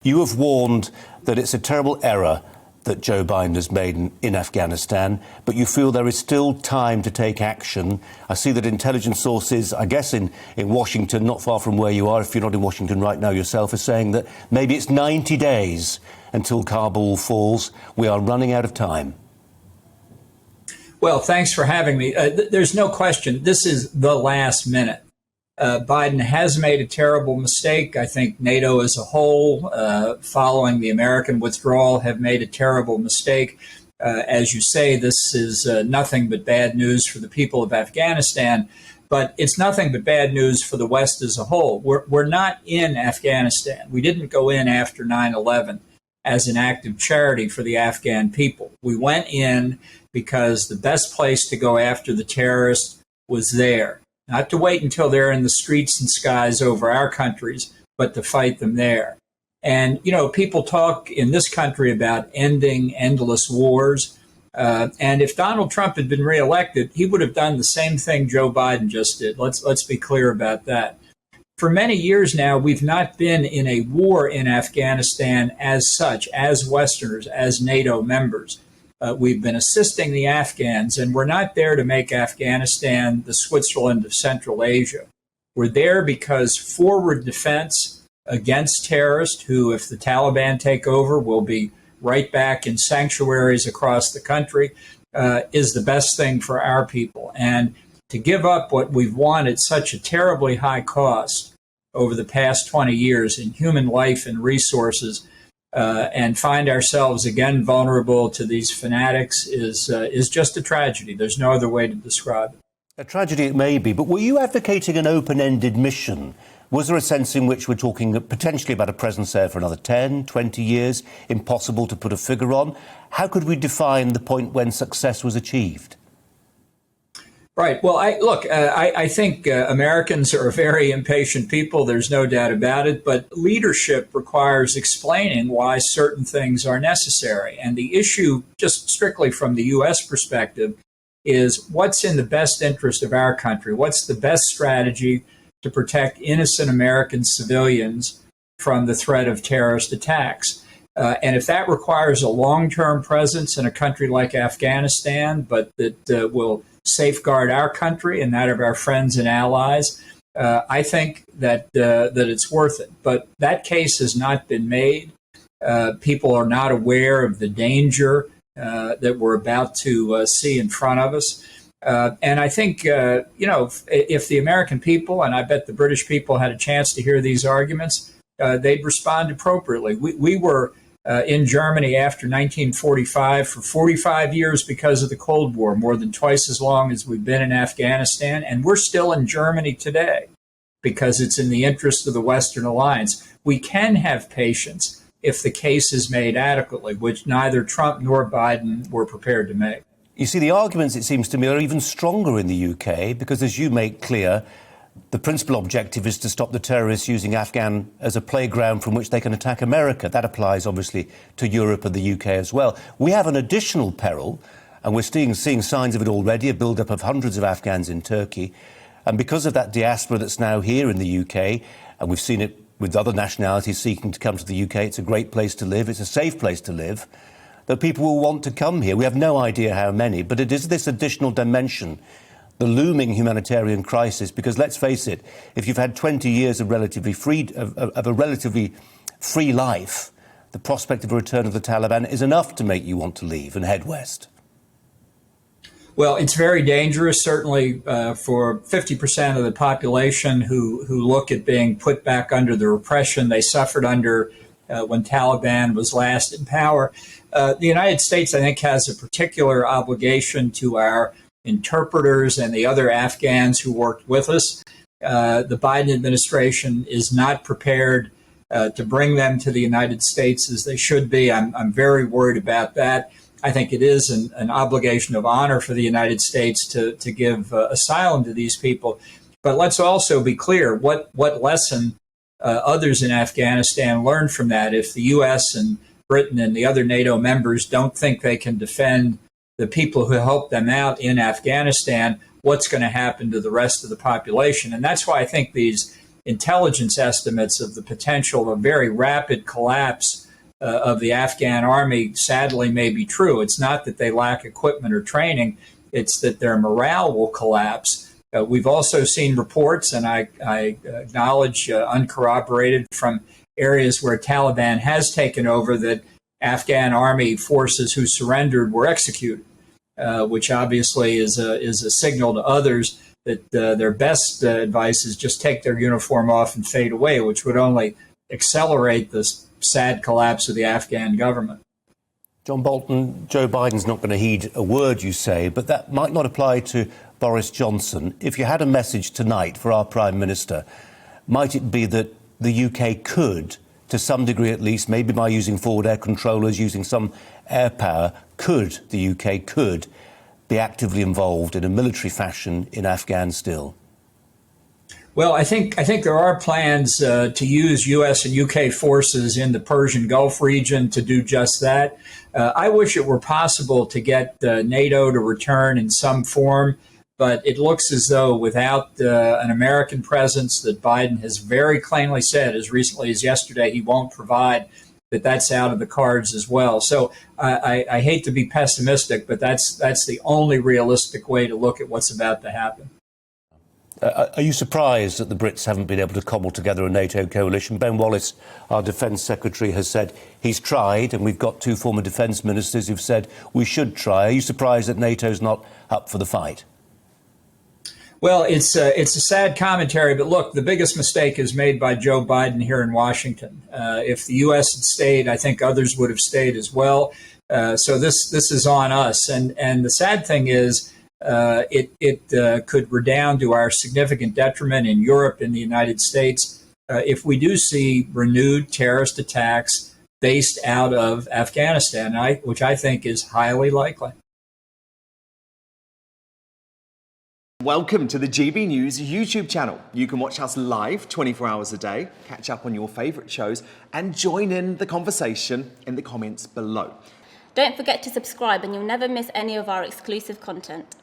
You have warned that it's a terrible error that Joe Biden has made in Afghanistan, but you feel there is still time to take action. I see that intelligence sources, I guess in Washington, not far from where you are, if you're not in Washington right now yourself, are saying that maybe it's 90 days until Kabul falls. We are running out of time. Well, thanks for having me. There's no question this is the last minute. Biden has made a terrible mistake. I think NATO as a whole, following the American withdrawal, have made a terrible mistake. As you say, this is nothing but bad news for the people of Afghanistan, but it's nothing but bad news for the West as a whole. We're not in Afghanistan. We didn't go in after 9/11 as an act of charity for the Afghan people. We went in because the best place to go after the terrorists was there. Not to wait until they're in the streets and skies over our countries, but to fight them there. And, you know, people talk in this country about ending endless wars. And if Donald Trump had been reelected, he would have done the same thing Joe Biden just did. Let's be clear about that. For many years now, we've not been in a war in Afghanistan as such, as Westerners, as NATO members. We've been assisting the Afghans, and we're not there to make Afghanistan the Switzerland of Central Asia. We're there because forward defense against terrorists who, if the Taliban take over, will be right back in sanctuaries across the country, is the best thing for our people. And to give up what we've won at such a terribly high cost over the past 20 years in human life and resources, and find ourselves again vulnerable to these fanatics is just a tragedy. There's no other way to describe it. A tragedy it may be, but were you advocating an open-ended mission? Was there a sense in which we're talking potentially about a presence there for another 10, 20 years? Impossible to put a figure on. How could we define the point when success was achieved? Right. Well, I think Americans are a very impatient people. There's no doubt about it. But leadership requires explaining why certain things are necessary. And the issue, just strictly from the U.S. perspective, is what's in the best interest of our country? What's the best strategy to protect innocent American civilians from the threat of terrorist attacks? And if that requires a long-term presence in a country like Afghanistan, but that will safeguard our country and that of our friends and allies, I think that it's worth it. But that case has not been made. People are not aware of the danger that we're about to see in front of us. And I think, if the American people, and I bet the British people, had a chance to hear these arguments, they'd respond appropriately. We were in Germany after 1945 for 45 years because of the Cold War, more than twice as long as we've been in Afghanistan. And we're still in Germany today because it's in the interest of the Western alliance. We can have patience if the case is made adequately, which neither Trump nor Biden were prepared to make. You see, the arguments, it seems to me, are even stronger in the UK because, as you make clear, the principal objective is to stop the terrorists using Afghan as a playground from which they can attack America. That applies, obviously, to Europe and the UK as well. We have an additional peril, and we're seeing signs of it already, a build-up of hundreds of Afghans in Turkey. And because of that diaspora that's now here in the UK, and we've seen it with other nationalities seeking to come to the UK, it's a great place to live, it's a safe place to live, that people will want to come here. We have no idea how many, but it is this additional dimension, the looming humanitarian crisis, because let's face it, if you've had 20 years of a relatively free life, the prospect of a return of the Taliban is enough to make you want to leave and head west. Well, it's very dangerous, certainly for 50% of the population who look at being put back under the repression they suffered under when Taliban was last in power. The United States, I think, has a particular obligation to our interpreters and the other Afghans who worked with us. The Biden administration is not prepared to bring them to the United States as they should be. I'm very worried about that. I think it is an obligation of honor for the United States to give asylum to these people. But let's also be clear what lesson others in Afghanistan learned from that. If the U.S. and Britain and the other NATO members don't think they can defend the people who helped them out in Afghanistan, what's going to happen to the rest of the population? And that's why I think these intelligence estimates of the potential of very rapid collapse of the Afghan army, sadly, may be true. It's not that they lack equipment or training, it's that their morale will collapse. We've also seen reports, and I acknowledge uncorroborated, from areas where Taliban has taken over, that Afghan army forces who surrendered were executed, which obviously is a signal to others that their best advice is just take their uniform off and fade away, which would only accelerate this sad collapse of the Afghan government. John Bolton, Joe Biden's not going to heed a word you say, but that might not apply to Boris Johnson. If you had a message tonight for our Prime Minister, might it be that the UK could, to some degree at least, maybe by using forward air controllers, using some air power, the UK could be actively involved in a military fashion in Afghan still? Well, I think there are plans to use U.S. and U.K. forces in the Persian Gulf region to do just that. I wish it were possible to get NATO to return in some form, but it looks as though without an American presence that Biden has very plainly said as recently as yesterday he won't provide, that's out of the cards as well. So I hate to be pessimistic, but that's the only realistic way to look at what's about to happen. Are you surprised that the Brits haven't been able to cobble together a NATO coalition? Ben Wallace, our Defence Secretary, has said he's tried, and we've got two former Defence Ministers who've said we should try. Are you surprised that NATO's not up for the fight? Well, it's a sad commentary, but look, the biggest mistake is made by Joe Biden here in Washington. If the U.S. had stayed, I think others would have stayed as well. So this is on us. And the sad thing is, it could redound to our significant detriment in Europe, in the United States, if we do see renewed terrorist attacks based out of Afghanistan, which I think is highly likely. Welcome to the GB News YouTube channel. You can watch us live 24 hours a day, catch up on your favourite shows, and join in the conversation in the comments below. Don't forget to subscribe and you'll never miss any of our exclusive content.